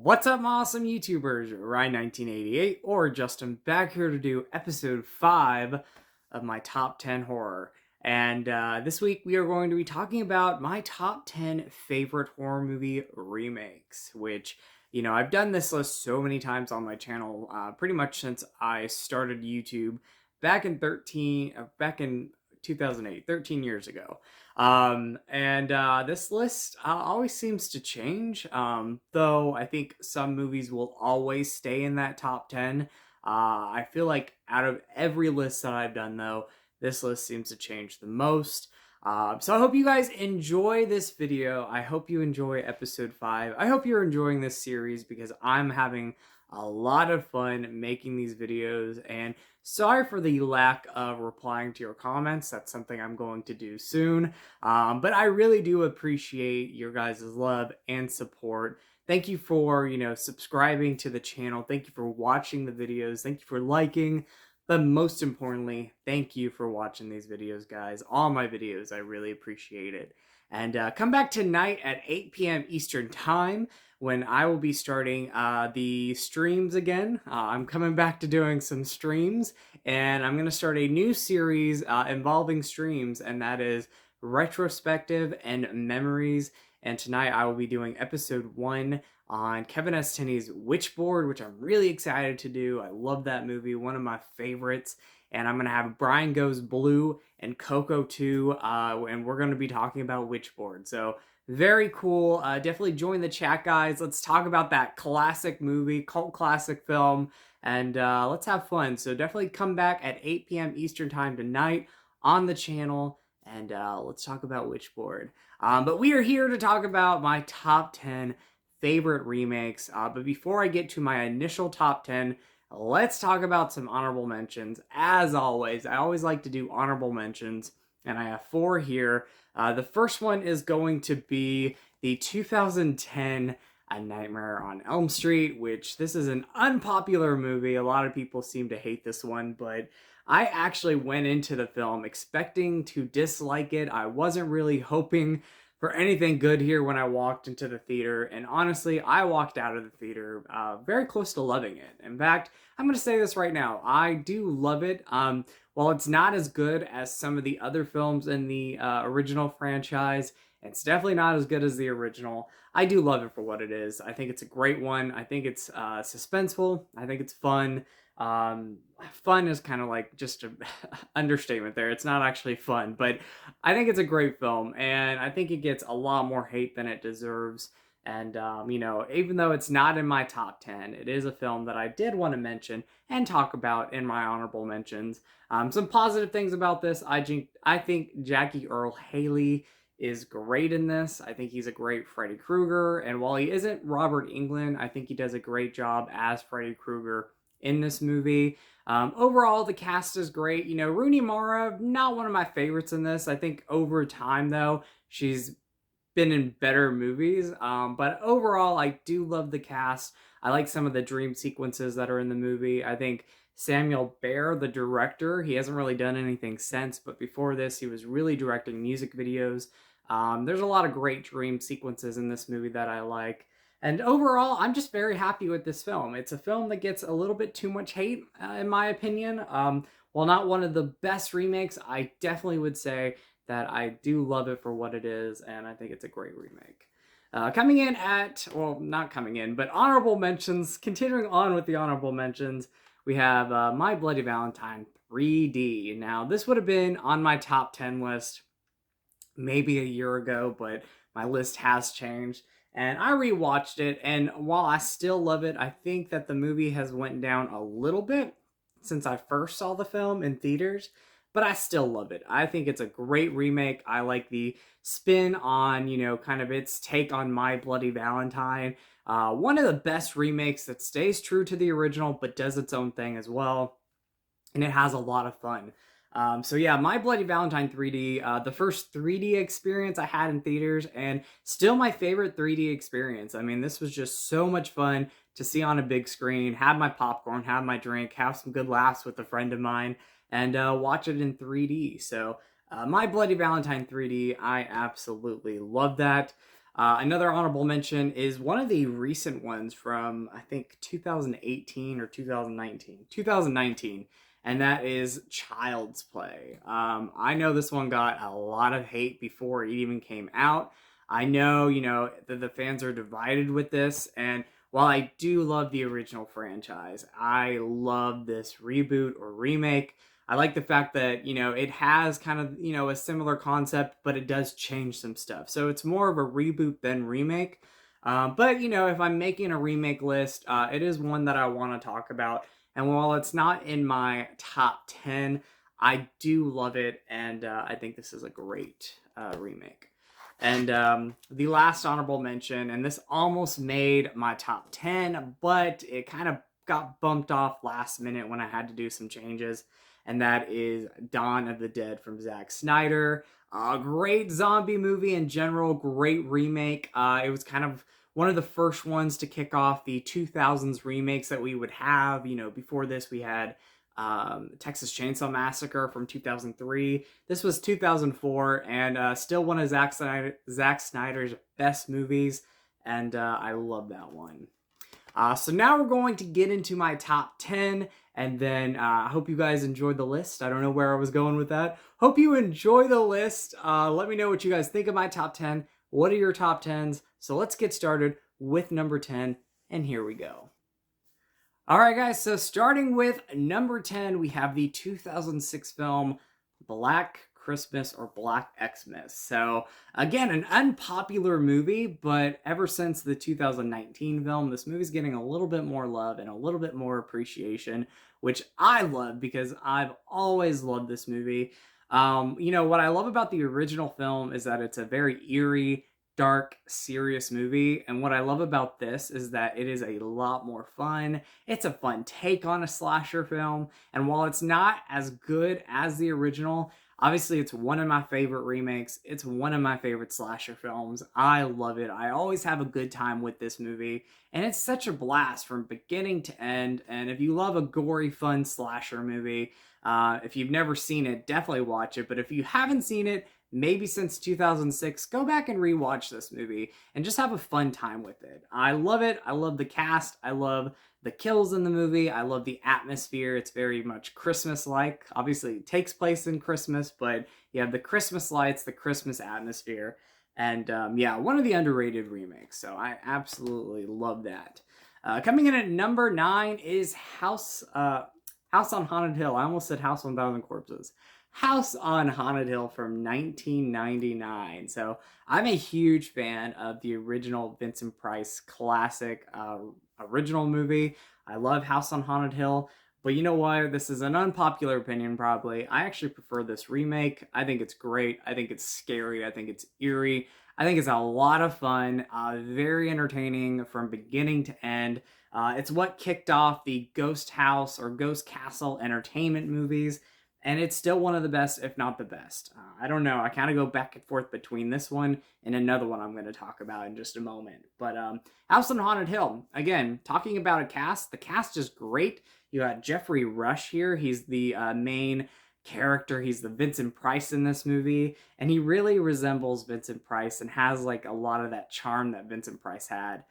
What's up, awesome YouTubers? Rhine1988 or Justin back here to do episode 5 of my top 10 horror. And this week we are going to be talking about my top 10 favorite horror movie remakes, which, I've done this list so many times on my channel, pretty much since I started YouTube back in 2008, 13 years ago. This list always seems to change, though I think some movies will always stay in that top 10. I feel like out of every list that I've done, though, this list seems to change the most. So I hope you guys enjoy this video. I hope you enjoy episode 5. I hope you're enjoying this series because I'm having a lot of fun making these videos, and sorry for the lack of replying to your comments. That's something I'm going to do soon. But I really do appreciate your guys' love and support. Thank you for, subscribing to the channel. Thank you for watching the videos. Thank you for liking. But most importantly, thank you for watching these videos, guys. All my videos, I really appreciate it. And come back tonight at 8 p.m. Eastern Time when I will be starting the streams again. I'm coming back to doing some streams, and I'm going to start a new series involving streams, and that is Retrospective and Memories. And tonight I will be doing episode 1 on Kevin S. Tenney's Witchboard, which I'm really excited to do. I love that movie, one of my favorites. And I'm going to have Brian Goes Blue and Coco 2, and we're going to be talking about Witchboard. So very cool. Definitely join the chat, guys. Let's talk about that classic movie, cult classic film, and let's have fun. So definitely come back at 8 p.m. Eastern Time tonight on the channel, and let's talk about Witchboard. But we are here to talk about my top 10 favorite remakes. But before I get to my initial top 10, let's talk about some honorable mentions. As always, I always like to do honorable mentions, and I have 4 here. The first one is going to be the 2010 A Nightmare on Elm Street, which this is an unpopular movie. A lot of people seem to hate this one, but I actually went into the film expecting to dislike it. I wasn't really hoping for anything good here when I walked into the theater, and honestly, I walked out of the theater very close to loving it. In fact, I'm going to say this right now, I do love it. While it's not as good as some of the other films in the original franchise, it's definitely not as good as the original. I do love it for what it is. I think it's a great one. I think it's suspenseful. I think it's fun. Fun is kind of like just an understatement there. It's not actually fun, but I think it's a great film, and I think it gets a lot more hate than it deserves. And, even though it's not in my top 10, it is a film that I did want to mention and talk about in my honorable mentions. Some positive things about this. I think Jackie Earle Haley is great in this. I think he's a great Freddy Krueger, and while he isn't Robert Englund, I think he does a great job as Freddy Krueger in this movie. Overall, the cast is great. Rooney Mara, not one of my favorites in this. I think over time, though, she's been in better movies. But overall, I do love the cast. I like some of the dream sequences that are in the movie. I think Samuel Behr, the director, he hasn't really done anything since, but before this, he was really directing music videos. There's a lot of great dream sequences in this movie that I like. And overall, I'm just very happy with this film. It's a film that gets a little bit too much hate, in my opinion. While not one of the best remakes, I definitely would say that I do love it for what it is, and I think it's a great remake. Coming in at, well, not coming in, but honorable mentions, continuing on with the honorable mentions, we have My Bloody Valentine 3D. Now, this would have been on my top 10 list maybe a year ago, but my list has changed. And I rewatched it, and while I still love it, I think that the movie has went down a little bit since I first saw the film in theaters, but I still love it. I think it's a great remake. I like the spin on, kind of its take on My Bloody Valentine. One of the best remakes that stays true to the original, but does its own thing as well, and it has a lot of fun. So yeah, My Bloody Valentine 3D, the first 3D experience I had in theaters, and still my favorite 3D experience. I mean, this was just so much fun to see on a big screen, have my popcorn, have my drink, have some good laughs with a friend of mine, and watch it in 3D. So My Bloody Valentine 3D, I absolutely love that. Another honorable mention is one of the recent ones from, I think, 2018 or 2019, and that is Child's Play. I know this one got a lot of hate before it even came out. I know, that the fans are divided with this, and while I do love the original franchise, I love this reboot or remake. I like the fact that, it has kind of, a similar concept, but it does change some stuff. So it's more of a reboot than remake. But, if I'm making a remake list, it is one that I want to talk about. And while it's not in my top 10, I do love it. And I think this is a great remake. And the last honorable mention, and this almost made my top 10, but it kind of got bumped off last minute when I had to do some changes, and that is Dawn of the Dead from Zack Snyder. A great zombie movie in general, great remake. It was kind of one of the first ones to kick off the 2000s remakes that we would have. Before this, we had Texas Chainsaw Massacre from 2003. This was 2004, and still one of Zack Snyder's best movies, and I love that one. So now we're going to get into my top 10, and then I hope you guys enjoyed the list. I don't know where I was going with that. Hope you enjoy the list. Let me know what you guys think of my top 10. What are your top 10s? So let's get started with number 10, and here we go. Alright guys, so starting with number 10, we have the 2006 film Black Christmas or Black Xmas. So again, an unpopular movie, but ever since the 2019 film, this movie's getting a little bit more love and a little bit more appreciation, which I love because I've always loved this movie. What I love about the original film is that it's a very eerie, dark, serious movie, and what I love about this is that it is a lot more fun. It's a fun take on a slasher film, and while it's not as good as the original, obviously it's one of my favorite remakes. It's one of my favorite slasher films. I love it. I always have a good time with this movie, and it's such a blast from beginning to end. And if you love a gory, fun slasher movie, if you've never seen it, definitely watch it. But if you haven't seen it, maybe since 2006, go back and rewatch this movie and just have a fun time with it. I love it. I love the cast. I love the kills in the movie. I love the atmosphere. It's very much Christmas-like. Obviously, it takes place in Christmas, but you have the Christmas lights, the Christmas atmosphere, and one of the underrated remakes. So I absolutely love that. Coming in at number 9 is House on Haunted Hill. I almost said House 1000 Corpses. House on Haunted Hill from 1999. So I'm a huge fan of the original Vincent Price classic original movie. I love House on Haunted Hill, but you know what? This is an unpopular opinion probably. I actually prefer this remake. I think it's great. I think it's scary. I think it's eerie. I think it's a lot of fun, very entertaining from beginning to end. It's what kicked off the Ghost House or Ghost Castle entertainment movies. And it's still one of the best, if not the best. I don't know. I kind of go back and forth between this one and another one I'm going to talk about in just a moment. But House on Haunted Hill, again, talking about a cast. The cast is great. You got Jeffrey Rush here. He's the main character. He's the Vincent Price in this movie. And he really resembles Vincent Price and has like a lot of that charm that Vincent Price had.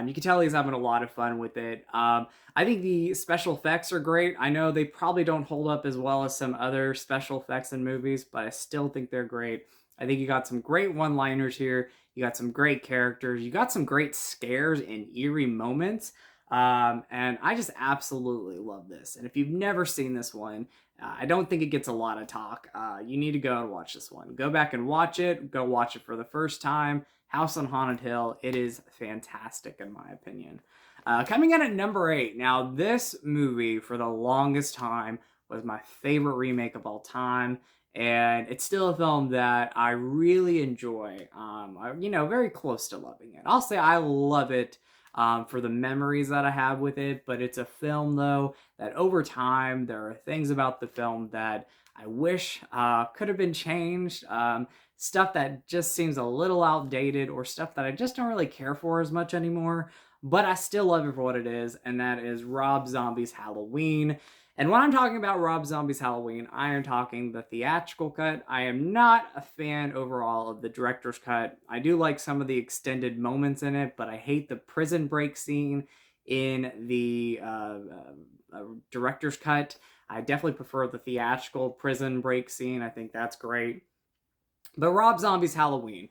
You can tell he's having a lot of fun with it. I think the special effects are great. I know they probably don't hold up as well as some other special effects in movies, but I still think they're great. I think you got some great one-liners here. You got some great characters. You got some great scares and eerie moments. And I just absolutely love this. And if you've never seen this one, I don't think it gets a lot of talk. You need to go and watch this one. Go back and watch it. Go watch it for the first time. House on Haunted Hill. It is fantastic in my opinion. Coming in at number 8. Now, this movie, for the longest time, was my favorite remake of all time. And it's still a film that I really enjoy. Very close to loving it. I'll say I love it for the memories that I have with it. But it's a film, though, that over time, there are things about the film that I wish could have been changed. Stuff that just seems a little outdated or stuff that I just don't really care for as much anymore. But I still love it for what it is, and that is Rob Zombie's Halloween. And when I'm talking about Rob Zombie's Halloween, I am talking the theatrical cut. I am not a fan overall of the director's cut. I do like some of the extended moments in it, but I hate the prison break scene in the director's cut. I definitely prefer the theatrical prison break scene. I think that's great. But Rob Zombie's Halloween.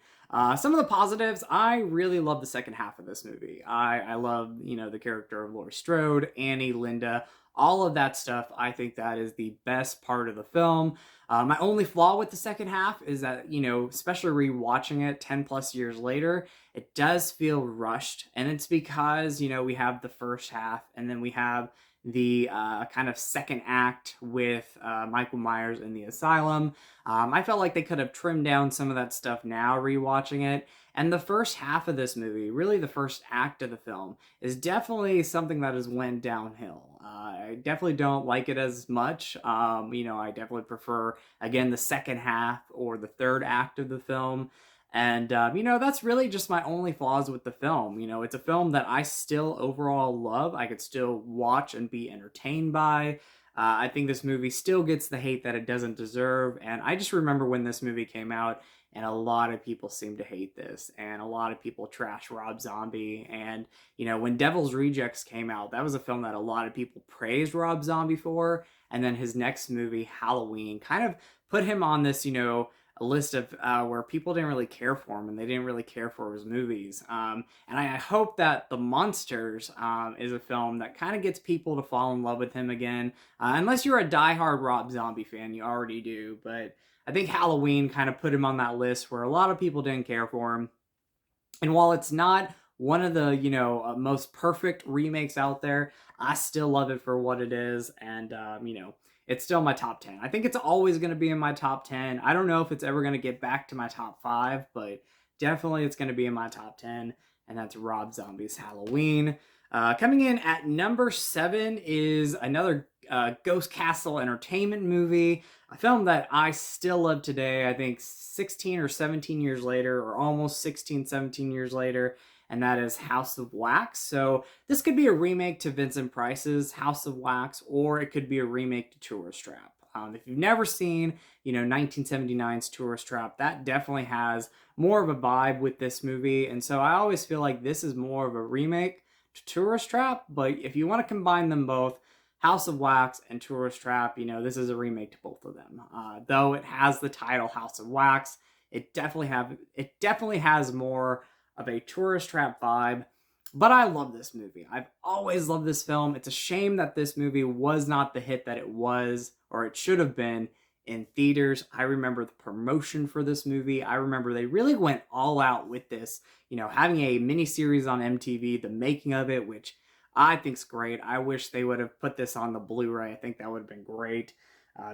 Some of the positives, I really love the second half of this movie. I love, the character of Laurie Strode, Annie, Linda, all of that stuff. I think that is the best part of the film. My only flaw with the second half is that, especially rewatching it 10 plus years later, it does feel rushed. And it's because, we have the first half and then we have the kind of second act with Michael Myers in the asylum. I felt like they could have trimmed down some of that stuff now rewatching it. And the first half of this movie, really the first act of the film, is definitely something that has went downhill. I definitely don't like it as much. I definitely prefer, again, the second half or the third act of the film. And, that's really just my only flaws with the film. It's a film that I still overall love. I could still watch and be entertained by. I think this movie still gets the hate that it doesn't deserve. And I just remember when this movie came out, and a lot of people seem to hate this, and a lot of people trash Rob Zombie. And, when Devil's Rejects came out, that was a film that a lot of people praised Rob Zombie for. And then his next movie, Halloween, kind of put him on this, a list of where people didn't really care for him and they didn't really care for his movies. And I hope that The Monsters is a film that kind of gets people to fall in love with him again. Unless you're a diehard Rob Zombie fan, you already do. But I think Halloween kind of put him on that list where a lot of people didn't care for him. And while it's not one of the, most perfect remakes out there, I still love it for what it is. And, it's still my top 10. I think it's always going to be in my top 10. I don't know if it's ever going to get back to my top 5, but definitely it's going to be in my top 10. And that's Rob Zombie's Halloween. Coming in at number 7 is another Ghost Castle Entertainment movie, a film that I still love today. I think 16 or 17 years later, or almost 16, 17 years later, and that is House of Wax. So this could be a remake to Vincent Price's House of Wax, or it could be a remake to Tourist Trap. If you've never seen, 1979's Tourist Trap, that definitely has more of a vibe with this movie. And so I always feel like this is more of a remake to Tourist Trap. But if you want to combine them both, House of Wax and Tourist Trap, this is a remake to both of them. Though it has the title House of Wax, it definitely has more of a Tourist Trap vibe. But I love this movie. I've always loved this film. It's a shame that this movie was not the hit that it was, or it should have been, in theaters. I remember the promotion for this movie. I remember they really went all out with this, having a miniseries on MTV, the making of it, which I think's great. I wish they would have put this on the Blu-ray. I think that would have been great.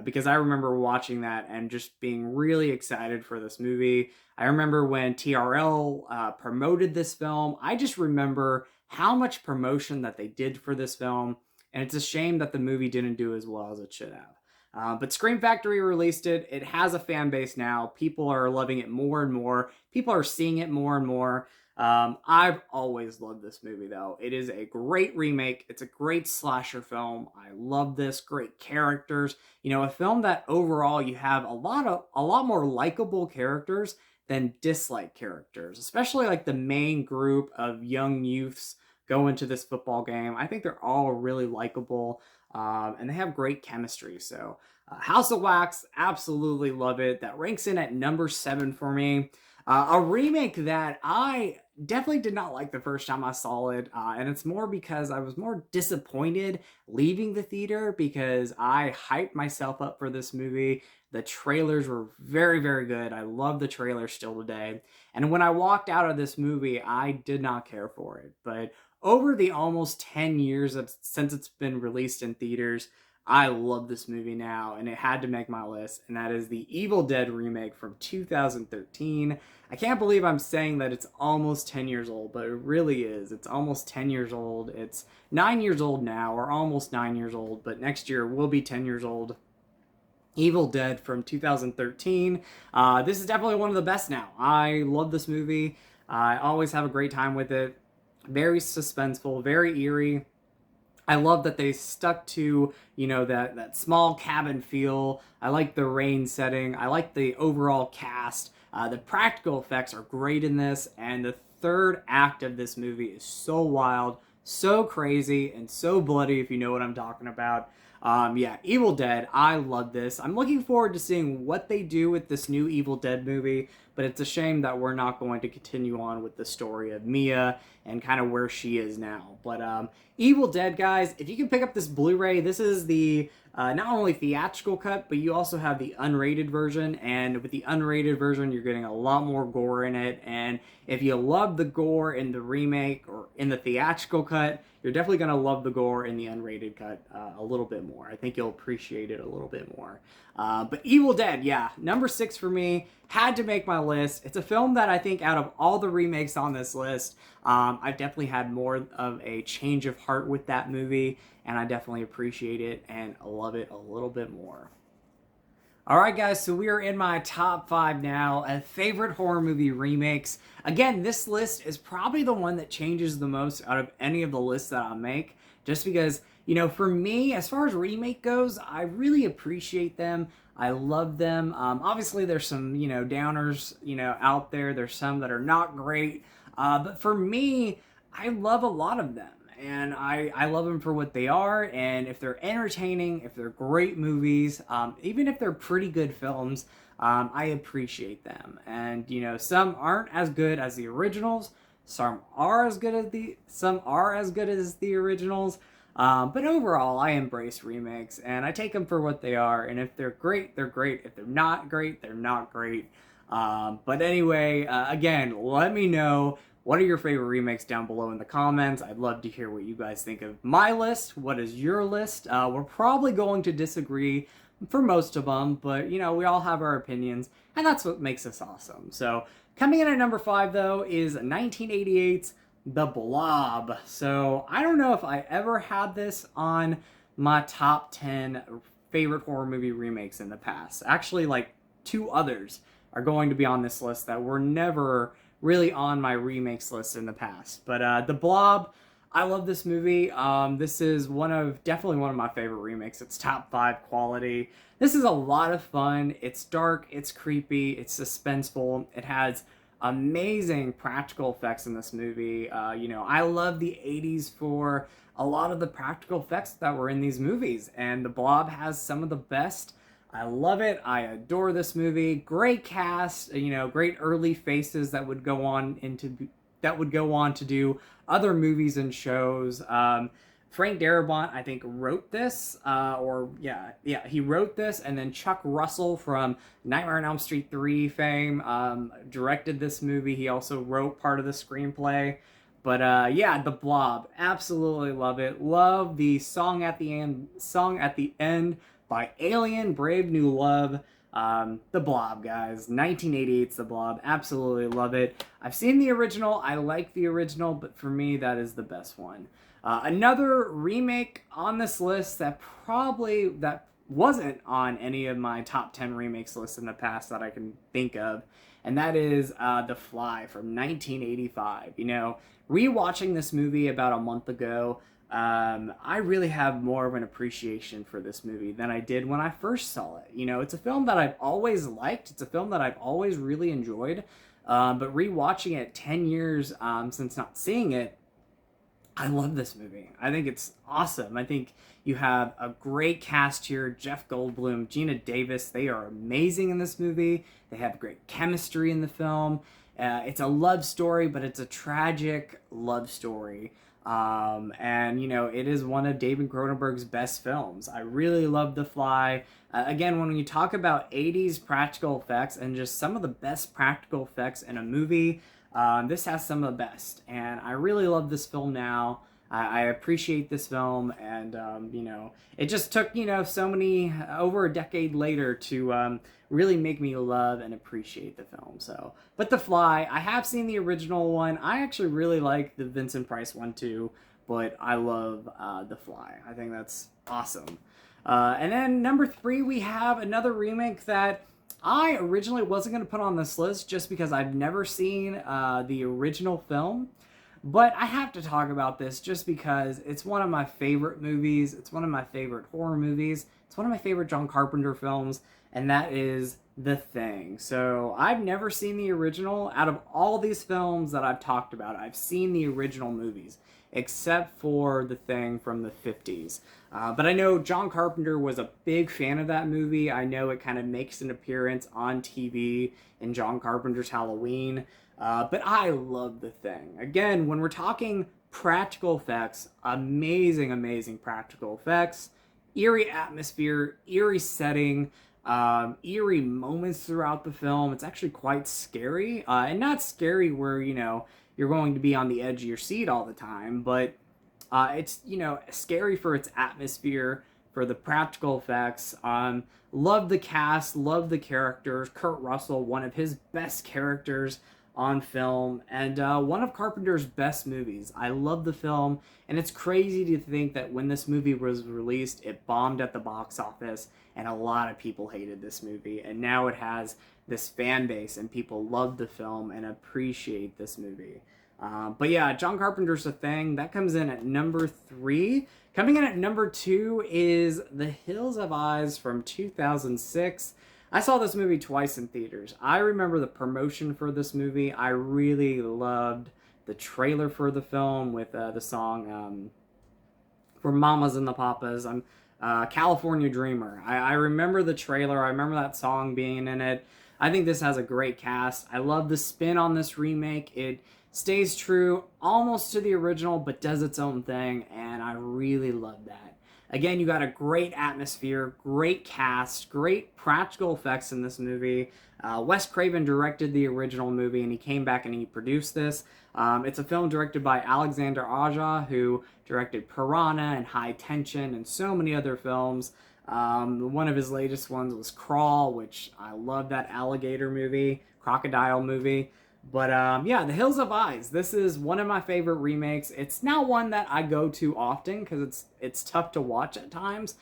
Because I remember watching that and just being really excited for this movie. I remember when TRL promoted this film. I just remember how much promotion that they did for this film, and it's a shame that the movie didn't do as well as it should have. But Scream Factory released it. It has a fan base now. People are loving it more and more. People are seeing it more and more. I've always loved this movie, though. It is a great remake. It's a great slasher film. I love this. Great characters. A film that overall you have a lot more likable characters than dislike characters, especially like the main group of young youths go into this football game. I think they're all really likable, and they have great chemistry. So House of Wax, absolutely love it. That ranks in at number 7 for me. A remake that I definitely did not like the first time I saw it, and it's more because I was more disappointed leaving the theater because I hyped myself up for this movie. The trailers were very, very good. I love the trailers still today. And when I walked out of this movie, I did not care for it. But over the almost 10 years since it's been released in theaters, I love this movie now, and it had to make my list, and that is the Evil Dead remake from 2013. I can't believe I'm saying that it's almost 10 years old, but it really is. It's almost 10 years old. It's 9 years old now, or almost 9 years old, but next year will be 10 years old. Evil Dead from 2013. This is definitely one of the best now. I love this movie. I always have a great time with it. Very suspenseful, very eerie. I love that they stuck to, that small cabin feel. I like the rain setting. I like the overall cast. The practical effects are great in this, and the third act of this movie is so wild, so crazy, and so bloody, if you know what I'm talking about. Yeah, Evil Dead, I love this. I'm looking forward to seeing what they do with this new Evil Dead movie, but it's a shame that we're not going to continue on with the story of Mia and kind of where she is now. But Evil Dead, guys, if you can pick up this Blu-ray, this is the not only theatrical cut, but you also have the unrated version. And with the unrated version, you're getting a lot more gore in it. And if you love the gore in the remake or in the theatrical cut, you're definitely going to love the gore in the unrated cut a little bit more. I think you'll appreciate it a little bit more. But Evil Dead, yeah, number 6 for me. Had to make my list. It's a film that I think out of all the remakes on this list, I've definitely had more of a change of heart with that movie, and I definitely appreciate it and love it a little bit more. All right, guys, so we are in my top 5 now of favorite horror movie remakes. Again, this list is probably the one that changes the most out of any of the lists that I make, just because, for me, as far as remake goes, I really appreciate them. I love them. Obviously, there's some, downers, out there. There's some that are not great. But for me, I love a lot of them. And I love them for what they are. And if they're entertaining, if they're great movies, even if they're pretty good films, I appreciate them. And, some aren't as good as the originals. Some are as good as the originals. But overall, I embrace remakes, and I take them for what they are. And if they're great, they're great. If they're not great, they're not great. But anyway, again, let me know, what are your favorite remakes down below in the comments. I'd love to hear what you guys think of my list. What is your list? We're probably going to disagree for most of them, but, we all have our opinions, and that's what makes us awesome. So, coming in at number 5, though, is 1988's The Blob. So I don't know if I ever had this on my top 10 favorite horror movie remakes in the past. Actually, like 2 others are going to be on this list that were never really on my remakes list in the past. But The Blob, I love this movie. This is definitely one of my favorite remakes. It's top 5 quality. This is a lot of fun. It's dark, it's creepy, it's suspenseful. It has amazing practical effects in this movie. I love the 80s for a lot of the practical effects that were in these movies, and The Blob has some of the best. I love it. I adore this movie. Great cast, great early faces that would go on to do other movies and shows. Frank Darabont, I think, wrote this, he wrote this, and then Chuck Russell from Nightmare on Elm Street 3 fame directed this movie. He also wrote part of the screenplay. But The Blob, absolutely love it. Love the song at the end by Alien, Brave New Love. The Blob, guys. 1988's The Blob. Absolutely love it. I've seen the original. I like the original, but for me, that is the best one. Another remake on this list that wasn't on any of my top 10 remakes lists in the past that I can think of, and that is The Fly from 1985. Rewatching this movie about a month ago, I really have more of an appreciation for this movie than I did when I first saw it. It's a film that I've always liked. It's a film that I've always really enjoyed. But rewatching it 10 years since not seeing it, I love this movie. I think it's awesome. I think you have a great cast here. Jeff Goldblum, Gina Davis, they are amazing in this movie. They have great chemistry in the film. It's a love story, but it's a tragic love story. It is one of David Cronenberg's best films. I really love The Fly. Again, when you talk about 80s practical effects and just some of the best practical effects in a movie, this has some of the best. And I really love this film now. I appreciate this film, and it just took over a decade later to really make me love and appreciate the film. So, but The Fly, I have seen the original one. I actually really like the Vincent Price one too, but I love The Fly. I think that's awesome. And then number 3, we have another remake that I originally wasn't going to put on this list just because I've never seen the original film. But I have to talk about this just because it's one of my favorite movies. It's one of my favorite horror movies. It's one of my favorite John Carpenter films, and that is The Thing. So I've never seen the original. Out of all these films that I've talked about, I've seen the original movies, except for The Thing from the 50s. But I know John Carpenter was a big fan of that movie. I know it kind of makes an appearance on TV in John Carpenter's Halloween. But I love The Thing. Again, when we're talking practical effects, amazing, amazing practical effects, eerie atmosphere, eerie setting, eerie moments throughout the film. It's actually quite scary, and not scary where, you're going to be on the edge of your seat all the time, but it's, scary for its atmosphere, for the practical effects. Love the cast, love the characters. Kurt Russell, one of his best characters on film, and one of Carpenter's best movies. I love the film, and it's crazy to think that when this movie was released, it bombed at the box office, and a lot of people hated this movie, and now it has this fan base, and people love the film and appreciate this movie. But yeah, John Carpenter's The Thing, that comes in at number 3. Coming in at number 2 is The Hills Have Eyes from 2006. I saw this movie twice in theaters. I remember the promotion for this movie. I really loved the trailer for the film with the song for Mamas and the Papas. California Dreamer. I remember the trailer. I remember that song being in it. I think this has a great cast. I love the spin on this remake. It stays true almost to the original, but does its own thing, and I really love that. Again, you got a great atmosphere, great cast, great practical effects in this movie. Wes Craven directed the original movie, and he came back and he produced this. It's a film directed by Alexander Aja, who directed Piranha and High Tension and so many other films. One of his latest ones was Crawl, which I love that alligator movie, crocodile movie. But yeah, The Hills Have Eyes. This is one of my favorite remakes. It's not one that I go to often because it's tough to watch at times,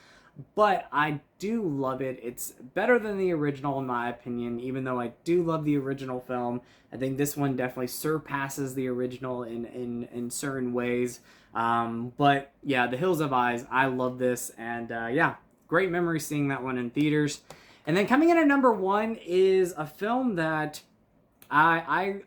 but I do love it. It's better than the original in my opinion, even though I do love the original film. I think this one definitely surpasses the original in certain ways. But yeah, The Hills Have Eyes, I love this, and yeah, great memory seeing that one in theaters. And then coming in at number 1 is a film that I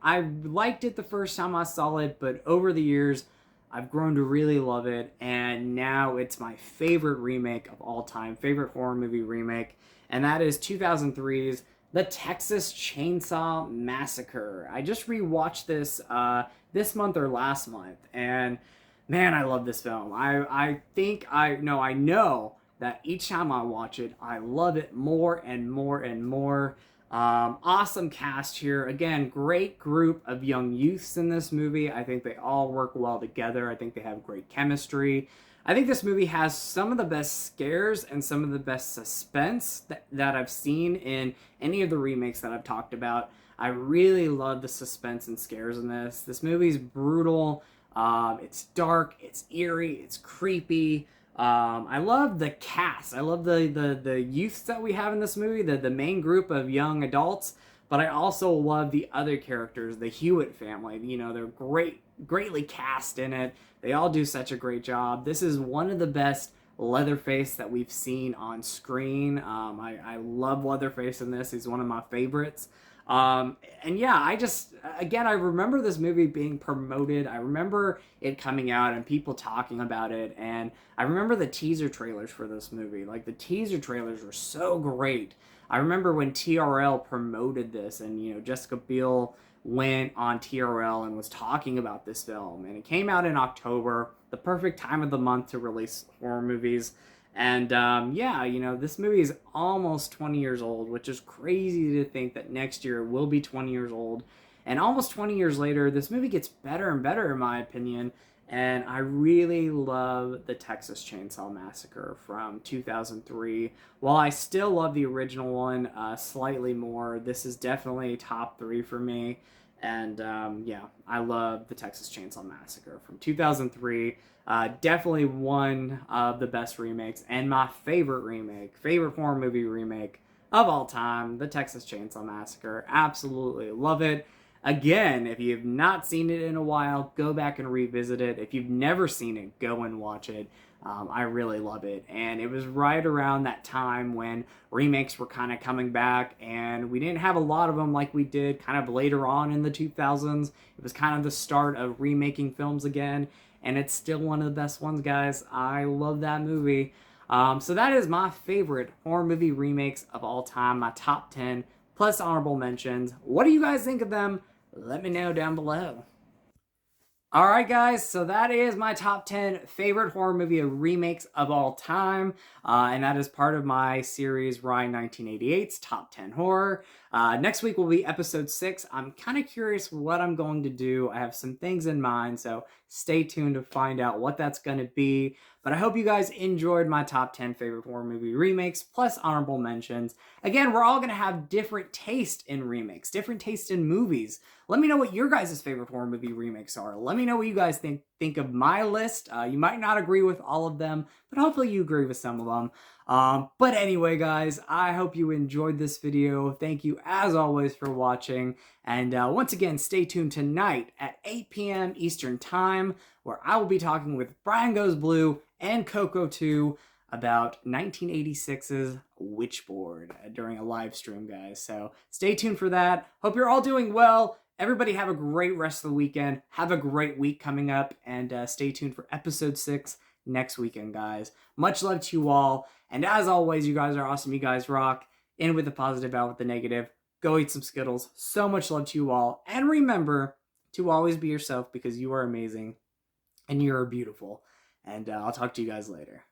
liked it the first time I saw it, but over the years, I've grown to really love it, and now it's my favorite remake of all time, favorite horror movie remake, and that is 2003's The Texas Chainsaw Massacre. I just rewatched this this month or last month, and man, I love this film. I know that each time I watch it, I love it more and more and more. Awesome cast here. Again, great group of young youths in this movie. I think they all work well together. I think they have great chemistry. I think this movie has some of the best scares and some of the best suspense that I've seen in any of the remakes that I've talked about. I really love the suspense and scares in this. This movie's brutal. It's dark. It's eerie. It's creepy. I love the cast. I love the youths that we have in this movie, the main group of young adults, but I also love the other characters, the Hewitt family. They're greatly cast in it. They all do such a great job. This is one of the best Leatherface that we've seen on screen. I love Leatherface in this. He's one of my favorites. And yeah, I remember this movie being promoted. I remember it coming out and people talking about it. And I remember the teaser trailers for this movie. Like, the teaser trailers were so great. I remember when TRL promoted this and, Jessica Biel went on TRL and was talking about this film. And it came out in October, the perfect time of the month to release horror movies. And yeah, this movie is almost 20 years old, which is crazy to think that next year it will be 20 years old. And almost 20 years later, this movie gets better and better, in my opinion. And I really love The Texas Chainsaw Massacre from 2003. While I still love the original one slightly more, this is definitely top 3 for me. And yeah, I love The Texas Chainsaw Massacre from 2003. Definitely one of the best remakes, and my favorite horror movie remake of all time, The Texas Chainsaw Massacre. Absolutely love it. Again, if you have not seen it in a while, go back and revisit it. If you've never seen it, go and watch it. I really love it. And it was right around that time when remakes were kind of coming back, and we didn't have a lot of them like we did kind of later on in the 2000s. It was kind of the start of remaking films again, and it's still one of the best ones, guys. I love that movie. So that is my favorite horror movie remakes of all time, my top 10, plus honorable mentions. What do you guys think of them? Let me know down below. Alright guys, so that is my top 10 favorite horror movie remakes of all time, and that is part of my series Rhine1988's Top 10 Horror. Next week will be episode 6. I'm kind of curious what I'm going to do. I have some things in mind, so stay tuned to find out what that's going to be. But I hope you guys enjoyed my top 10 favorite horror movie remakes, plus honorable mentions. Again, we're all going to have different taste in remakes, different taste in movies. Let me know what your guys' favorite horror movie remakes are. Let me know what you guys think of my list. You might not agree with all of them, but hopefully you agree with some of them. But anyway, guys, I hope you enjoyed this video. Thank you, as always, for watching. And once again, stay tuned tonight at 8 p.m. Eastern Time, where I will be talking with Brian Goes Blue and Coco 2 about 1986's Witchboard during a live stream, guys. So stay tuned for that. Hope you're all doing well. Everybody have a great rest of the weekend. Have a great week coming up, and stay tuned for episode 6 next weekend, guys. Much love to you all, and as always, you guys are awesome. You guys rock. In with the positive, out with the negative. Go eat some Skittles. So much love to you all, and remember to always be yourself, because you are amazing and you are beautiful. And I'll talk to you guys later.